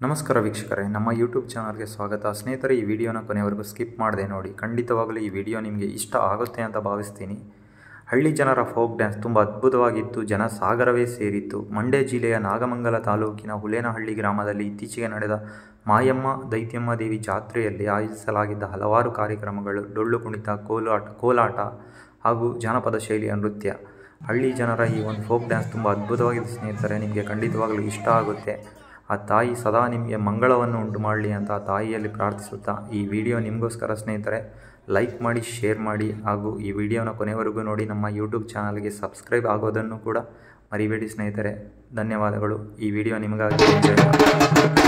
ನಮಸ್ಕಾರ ವೀಕ್ಷಕರೇ, ನಮ್ಮ ಯೂಟ್ಯೂಬ್ ಚಾನಲ್ಗೆ ಸ್ವಾಗತ. ಸ್ನೇಹಿತರೆ, ಈ ವಿಡಿಯೋನ ಕೊನೆವರೆಗೂ ಸ್ಕಿಪ್ ಮಾಡದೆ ನೋಡಿ. ಖಂಡಿತವಾಗಲೂ ಈ ವಿಡಿಯೋ ನಿಮಗೆ ಇಷ್ಟ ಆಗುತ್ತೆ ಅಂತ ಭಾವಿಸ್ತೀನಿ. ಹಳ್ಳಿ ಜನರ ಫೋಕ್ ಡ್ಯಾನ್ಸ್ ತುಂಬ ಅದ್ಭುತವಾಗಿತ್ತು, ಜನಸಾಗರವೇ ಸೇರಿತ್ತು. ಮಂಡ್ಯ ಜಿಲ್ಲೆಯ ನಾಗಮಂಗಲ ತಾಲೂಕಿನ ಹುಲೇನಹಳ್ಳಿ ಗ್ರಾಮದಲ್ಲಿ ಇತ್ತೀಚೆಗೆ ನಡೆದ ಮಾಯಮ್ಮ ದೈತ್ಯಮ್ಮ ದೇವಿ ಜಾತ್ರೆಯಲ್ಲಿ ಆಯೋಜಿಸಲಾಗಿದ್ದ ಹಲವಾರು ಕಾರ್ಯಕ್ರಮಗಳು, ಡೊಳ್ಳು ಕುಣಿತ, ಕೋಲಾಟ ಹಾಗೂ ಜಾನಪದ ಶೈಲಿಯ ನೃತ್ಯ. ಹಳ್ಳಿ ಜನರ ಈ ಒಂದು ಫೋಕ್ ಡ್ಯಾನ್ಸ್ ತುಂಬ ಅದ್ಭುತವಾಗಿದೆ ಸ್ನೇಹಿತರೆ, ನಿಮಗೆ ಖಂಡಿತವಾಗಲೂ ಇಷ್ಟ ಆಗುತ್ತೆ. ಆ ತಾಯಿ ಸದಾ ನಿಮಗೆ ಮಂಗಳವನ್ನು ಉಂಟು ಮಾಡಲಿ ಅಂತ ಆ ತಾಯಿಯಲ್ಲಿ ಪ್ರಾರ್ಥಿಸುತ್ತಾ ಈ ವಿಡಿಯೋ ನಿಮಗೋಸ್ಕರ ಸ್ನೇಹಿತರೆ. ಲೈಕ್ ಮಾಡಿ, ಶೇರ್ ಮಾಡಿ ಹಾಗೂ ಈ ವಿಡಿಯೋನ ಕೊನೆವರೆಗೂ ನೋಡಿ. ನಮ್ಮ ಯೂಟ್ಯೂಬ್ ಚಾನಲ್ಗೆ ಸಬ್ಸ್ಕ್ರೈಬ್ ಆಗೋದನ್ನು ಕೂಡ ಮರಿಬೇಡಿ ಸ್ನೇಹಿತರೆ. ಧನ್ಯವಾದಗಳು. ಈ ವಿಡಿಯೋ ನಿಮಗಾಗಿ.